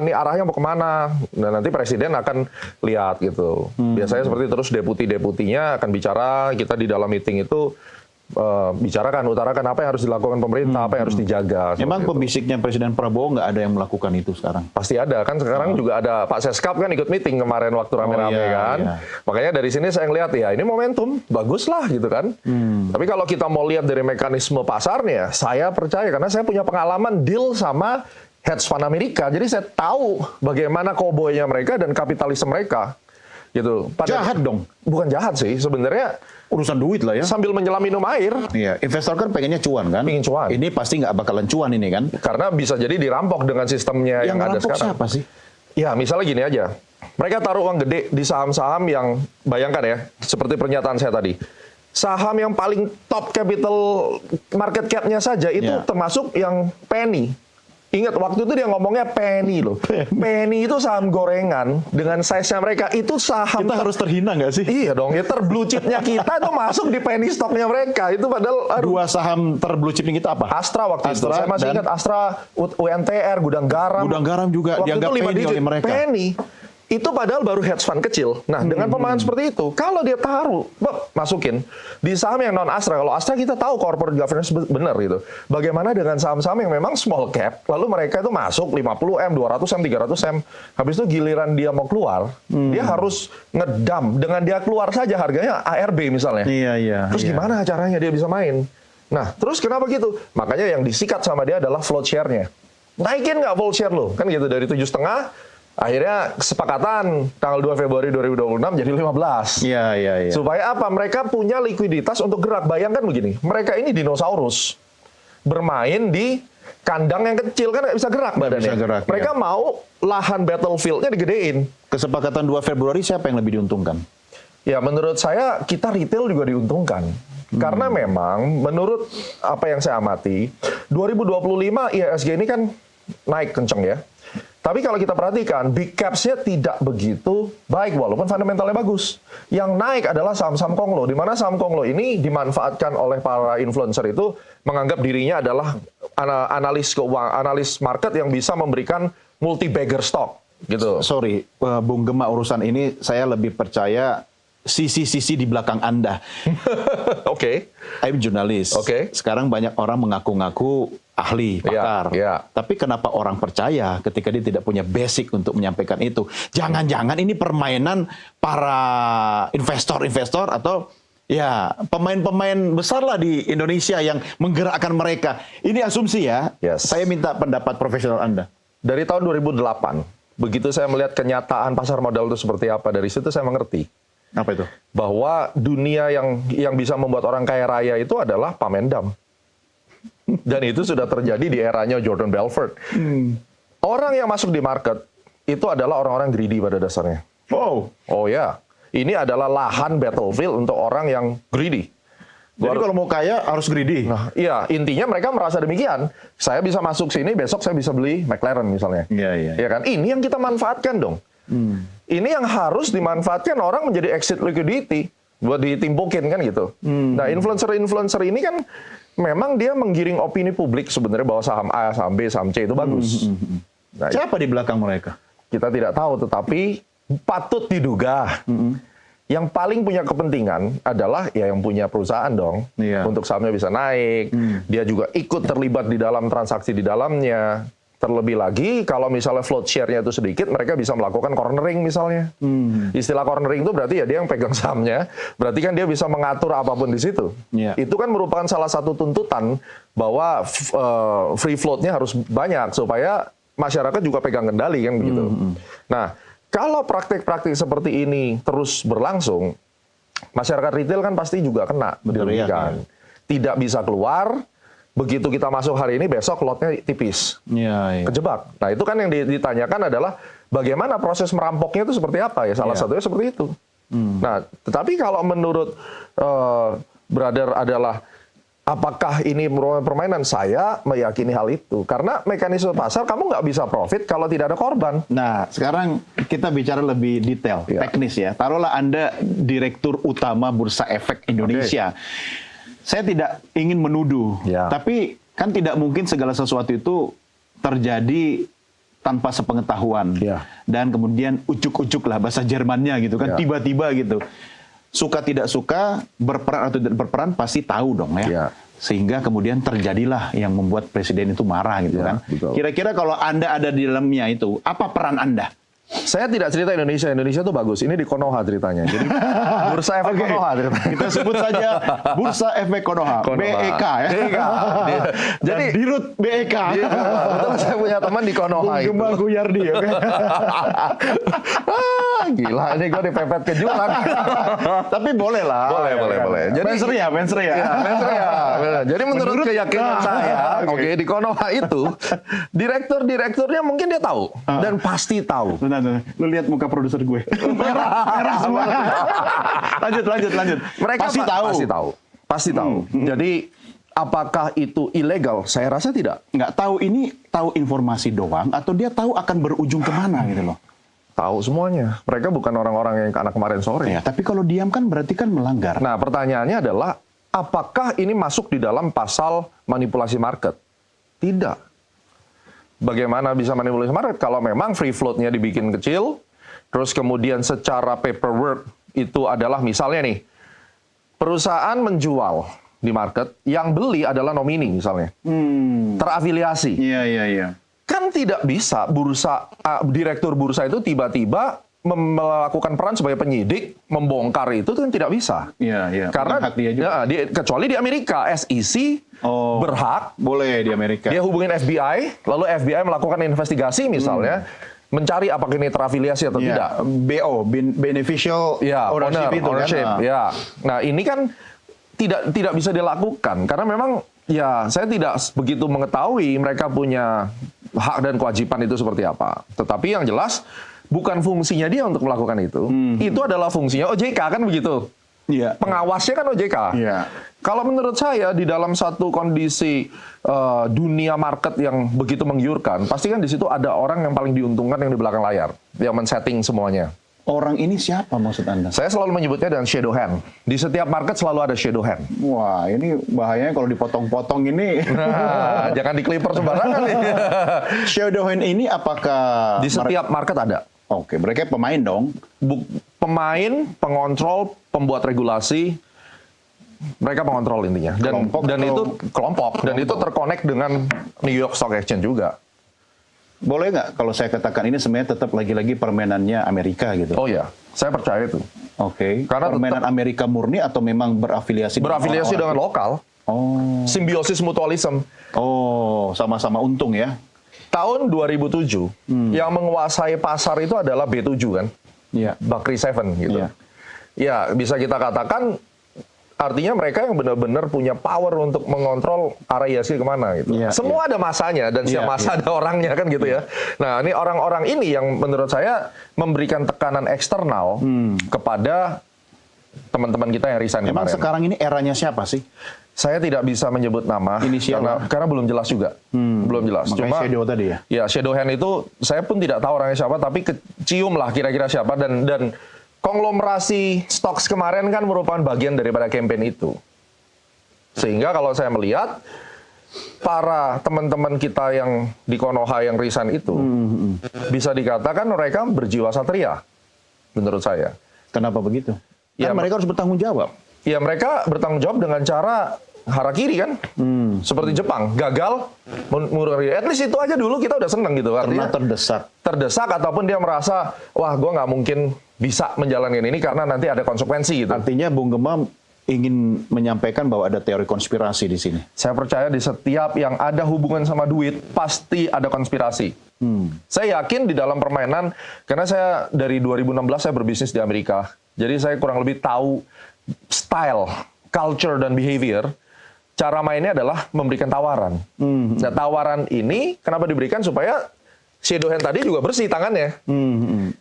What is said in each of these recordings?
ini arahnya mau kemana. Nah, nanti presiden akan lihat gitu. Biasanya seperti terus deputi-deputinya akan bicara, kita di dalam meeting itu utarakan apa yang harus dilakukan pemerintah, apa yang harus dijaga. Memang pembisiknya Presiden Prabowo nggak ada yang melakukan itu sekarang? Pasti ada, kan sekarang juga ada Pak Seskap kan ikut meeting kemarin waktu rame-rame kan. Iya. Makanya dari sini saya ngelihat ya ini momentum, bagus lah gitu kan. Tapi kalau kita mau lihat dari mekanisme pasarnya, saya percaya karena saya punya pengalaman deal sama hedge fund Amerika, jadi saya tahu bagaimana cowboy-nya mereka dan kapitalisme mereka. Gitu. Jahat dong? Bukan jahat sih, sebenarnya urusan duit lah ya. Sambil menyelam minum air. Iya, investor kan pengennya cuan kan? Pengen cuan. Ini pasti nggak bakalan cuan ini kan? Karena bisa jadi dirampok dengan sistemnya yang ada sekarang. Siapa sih? Ya, misalnya gini aja. Mereka taruh uang gede di saham-saham yang, bayangkan ya, seperti pernyataan saya tadi. Saham yang paling top capital market cap-nya saja itu termasuk yang penny. Ingat, waktu itu dia ngomongnya penny loh. Penny itu saham gorengan dengan size-nya mereka. Itu saham... Kita harus terhina nggak sih? Iya dong, ya terblue chip-nya kita itu masuk di penny stock-nya mereka. Itu padahal... Dua saham terblue chip-nya kita apa? Astra waktu itu. Saya masih ingat Astra, UNTR, Gudang Garam. Gudang Garam juga dianggap penny oleh mereka. Penny. Itu padahal baru hedge fund kecil. Nah, dengan pemahaman seperti itu, kalau dia taruh, masukin di saham yang non Astra. Kalau Astra kita tahu corporate governance benar gitu. Bagaimana dengan saham-saham yang memang small cap, lalu mereka itu masuk 50M, 200M, 300M. Habis itu giliran dia mau keluar, dia harus ngedam. Dengan dia keluar saja harganya ARB misalnya. Iya. Terus gimana caranya dia bisa main? Nah, terus kenapa gitu? Makanya yang disikat sama dia adalah float share-nya. Naikin nggak float share lo? Kan gitu, dari 7,5. Akhirnya kesepakatan tanggal 2 Februari 2026 jadi 15. Iya. Supaya apa? Mereka punya likuiditas untuk gerak. Bayangkan begini, mereka ini dinosaurus. Bermain di kandang yang kecil, kan nggak bisa gerak badannya. Bisa gerak, mereka mau lahan battlefield-nya digedein. Kesepakatan 2 Februari siapa yang lebih diuntungkan? Ya menurut saya kita retail juga diuntungkan. Karena memang menurut apa yang saya amati, 2025 IHSG ini kan naik kenceng ya. Tapi kalau kita perhatikan, big caps-nya tidak begitu baik, walaupun fundamentalnya bagus. Yang naik adalah saham-saham konglo, di mana saham konglo ini dimanfaatkan oleh para influencer itu menganggap dirinya adalah analis keuangan, analis market yang bisa memberikan multi-bagger stock. Gitu. Sorry, Bung Gema, urusan ini saya lebih percaya sisi-sisi di belakang Anda. Oke. I'm jurnalis. Sekarang banyak orang mengaku-ngaku ahli, pakar. Tapi kenapa orang percaya ketika dia tidak punya basic untuk menyampaikan itu? Jangan-jangan ini permainan para investor-investor atau ya pemain-pemain besar lah di Indonesia yang menggerakkan mereka. Ini asumsi ya. Saya minta pendapat profesional Anda. Dari tahun 2008, begitu saya melihat kenyataan pasar modal itu seperti apa, dari situ saya mengerti. Apa itu? Bahwa dunia yang bisa membuat orang kaya raya itu adalah pamendam. Dan itu sudah terjadi di eranya Jordan Belfort. Orang yang masuk di market itu adalah orang-orang greedy pada dasarnya. Oh ya, ini adalah lahan battlefield untuk orang yang greedy. Jadi kalau mau kaya harus greedy. Nah, iya, intinya mereka merasa demikian. Saya bisa masuk sini, besok saya bisa beli McLaren misalnya. Iya. Ya kan? Ini yang kita manfaatkan dong. Ini yang harus dimanfaatkan orang menjadi exit liquidity buat ditimpukin kan gitu. Nah, influencer ini kan memang dia menggiring opini publik sebenarnya bahwa saham A, saham B, saham C itu bagus. Nah, siapa di belakang mereka? Kita tidak tahu, tetapi patut diduga. Yang paling punya kepentingan adalah ya yang punya perusahaan dong. Untuk sahamnya bisa naik. Dia juga ikut terlibat di dalam transaksi di dalamnya. Terlebih lagi, kalau misalnya float share-nya itu sedikit, mereka bisa melakukan cornering misalnya. Istilah cornering itu berarti ya dia yang pegang sahamnya, berarti kan dia bisa mengatur apapun di situ. Itu kan merupakan salah satu tuntutan bahwa free float-nya harus banyak, supaya masyarakat juga pegang kendali kan begitu. Nah, kalau praktik-praktik seperti ini terus berlangsung, masyarakat retail kan pasti juga kena. Tidak bisa keluar. Begitu kita masuk hari ini, besok lotnya tipis. Kejebak. Nah, itu kan yang ditanyakan adalah bagaimana proses merampoknya itu seperti apa ya? Salah satunya seperti itu. Nah, tetapi kalau menurut Brother adalah apakah ini merupakan permainan? Saya meyakini hal itu. Karena mekanisme pasar, kamu nggak bisa profit kalau tidak ada korban. Nah, sekarang kita bicara lebih detail, teknis ya. Taruhlah Anda Direktur Utama Bursa Efek Indonesia. Saya tidak ingin menuduh, tapi kan tidak mungkin segala sesuatu itu terjadi tanpa sepengetahuan. Dan kemudian ujuk-ujuk lah bahasa Jermannya gitu kan, tiba-tiba gitu. Suka tidak suka, berperan atau tidak berperan pasti tahu dong ya. Sehingga kemudian terjadilah yang membuat presiden itu marah gitu kan. Kira-kira kalau Anda ada di dalamnya itu, apa peran Anda? Saya tidak cerita Indonesia. Indonesia tuh bagus. Ini di Konoha ceritanya. Jadi Bursa Efek Konoha ceritanya. Kita sebut saja Bursa Efek Konoha. BEK ya. BEK. Jadi dirut BEK. Betul, saya punya teman di Konoha itu. Gembal Guyardi ya. Gila, ini gue dipepet ke jurang. Tapi boleh lah. Boleh. Jadi fans Ria. Jadi menurut keyakinan saya, di Konoha itu direkturnya mungkin dia tahu dan pasti tahu. Lu lihat muka produser gue. Merah semua. Lanjut. Mereka pasti tahu. Jadi apakah itu ilegal? Saya rasa tidak. Nggak tahu, ini tahu informasi doang atau dia tahu akan berujung kemana gitu loh. Tahu semuanya. Mereka bukan orang-orang yang anak kemarin sore. Ya, tapi kalau diam kan berarti kan melanggar. Nah, pertanyaannya adalah apakah ini masuk di dalam pasal manipulasi market? Tidak. Bagaimana bisa manipulasi market kalau memang free float-nya dibikin kecil, terus kemudian secara paperwork itu adalah misalnya nih, perusahaan menjual di market, yang beli adalah nomini misalnya, terafiliasi. Iya. Kan tidak bisa direktur bursa itu tiba-tiba melakukan peran sebagai penyidik, membongkar itu kan tidak bisa. Iya. Karena hak dia juga. Kecuali di Amerika, SEC berhak. Boleh di Amerika. Dia hubungin FBI, lalu FBI melakukan investigasi misalnya, mencari apakah ini terafiliasi atau tidak. BO, beneficial ownership itu kan. Nah ini kan tidak bisa dilakukan karena memang saya tidak begitu mengetahui mereka punya hak dan kewajiban itu seperti apa. Tetapi yang jelas bukan fungsinya dia untuk melakukan itu. Itu adalah fungsinya OJK kan begitu. Pengawasnya kan OJK. Kalau menurut saya di dalam satu kondisi dunia market yang begitu menggiurkan, pasti kan di situ ada orang yang paling diuntungkan yang di belakang layar, yang men-setting semuanya. Orang ini siapa maksud Anda? Saya selalu menyebutnya dengan shadow hand. Di setiap market selalu ada shadow hand. Wah, ini bahayanya kalau dipotong-potong ini. Nah, jangan dikliper sembarangan. Shadow hand ini apakah di setiap market ada? Oke, mereka pemain dong. Pemain, pengontrol, pembuat regulasi, mereka pengontrol intinya. Dan itu kelompok. Dan itu terkonek dengan New York Stock Exchange juga. Boleh nggak kalau saya katakan ini sebenarnya tetap lagi-lagi permainannya Amerika gitu? Oh ya, saya percaya itu. Oke. Karena permainan Amerika murni atau memang berafiliasi dengan lokal. Oh. Simbiosis mutualism. Oh, sama-sama untung ya. Tahun 2007 yang menguasai pasar itu adalah B7 kan? Iya. Bakri Seven gitu. Ya, bisa kita katakan artinya mereka yang benar-benar punya power untuk mengontrol arah IHSG kemana gitu. Semua ada masanya dan setiap masa ada orangnya kan gitu ya. Nah, ini orang-orang ini yang menurut saya memberikan tekanan eksternal kepada teman-teman kita yang resign kemarin. Emang sekarang ini eranya siapa sih? Saya tidak bisa menyebut nama karena belum jelas juga. Belum jelas. Makanya cuma shadow tadi ya. Ya, shadow hand itu saya pun tidak tahu orangnya siapa, tapi kecium lah kira-kira siapa dan konglomerasi stocks kemarin kan merupakan bagian daripada campaign itu. Sehingga kalau saya melihat para teman-teman kita yang di Konoha yang resign itu bisa dikatakan mereka berjiwa satria menurut saya. Kenapa begitu? Kan mereka harus bertanggung jawab. Ya, mereka bertanggung jawab dengan cara harakiri kan, seperti Jepang gagal mengurungkan diri. At least itu aja dulu kita udah seneng gitu. Karena terdesak ataupun dia merasa wah gue nggak mungkin bisa menjalankan ini karena nanti ada konsekuensi gitu. Artinya Bung Gema ingin menyampaikan bahwa ada teori konspirasi di sini. Saya percaya di setiap yang ada hubungan sama duit pasti ada konspirasi. Saya yakin di dalam permainan karena saya dari 2016 saya berbisnis di Amerika. Jadi saya kurang lebih tahu style, culture dan behavior. Cara mainnya adalah memberikan tawaran. Nah, tawaran ini kenapa diberikan supaya shadow hand tadi juga bersih tangannya.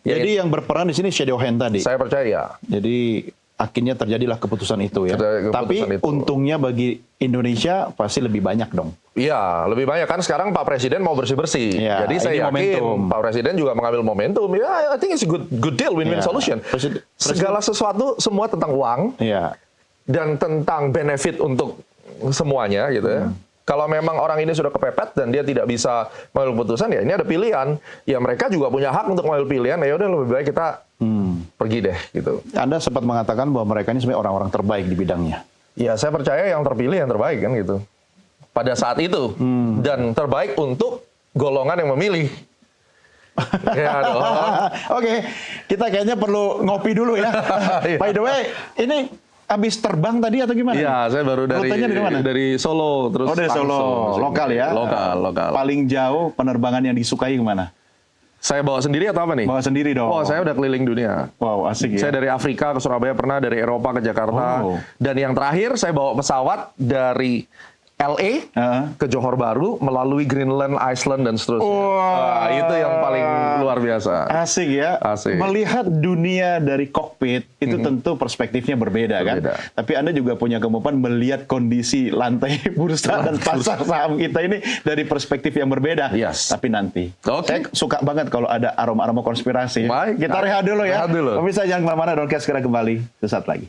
Jadi yang berperan di sini shadow hand tadi. Saya percaya ya. Jadi akhirnya terjadilah keputusan itu ya. Tapi untungnya bagi Indonesia pasti lebih banyak dong. Iya, lebih banyak kan sekarang Pak Presiden mau bersih-bersih. Ya, jadi saya yakin Pak Presiden juga mengambil momentum. Ya, I think it's a good deal, win-win solution. Segala sesuatu semua tentang uang dan tentang benefit untuk semuanya gitu ya. Kalau memang orang ini sudah kepepet dan dia tidak bisa mengambil keputusan, ya ini ada pilihan. Ya mereka juga punya hak untuk mengambil pilihan. Ya udah lebih baik kita pergi deh gitu. Anda sempat mengatakan bahwa mereka ini sebenarnya orang-orang terbaik di bidangnya. Ya saya percaya yang terpilih yang terbaik kan gitu. Pada saat itu dan terbaik untuk golongan yang memilih. Ya dong. Oke, kita kayaknya perlu ngopi dulu ya. By the way, ini habis terbang tadi atau gimana? Iya, saya baru dari Solo terus. Oh, dari Solo, lokal ya? Lokal. Paling jauh penerbangan yang disukai kemana? Saya bawa sendiri atau apa nih? Bawa sendiri dong. Oh, saya udah keliling dunia. Wow, asik ya. Saya dari Afrika ke Surabaya pernah, dari Eropa ke Jakarta. Dan yang terakhir saya bawa pesawat dari LA ke Johor Bahru melalui Greenland, Iceland dan seterusnya. Wah, itu yang paling luar biasa. Asik ya. Asik. Melihat dunia dari kokpit itu tentu perspektifnya berbeda kan. Tapi Anda juga punya kemampuan melihat kondisi lantai bursa dan pasar saham kita ini dari perspektif yang berbeda. Yes. Tapi nanti. Saya suka banget kalau ada aroma-aroma konspirasi. Baik. Kita rehat dulu ya. Rehat dulu. Pemirsa jangan kemana-mana, Doncast segera kembali sesaat lagi.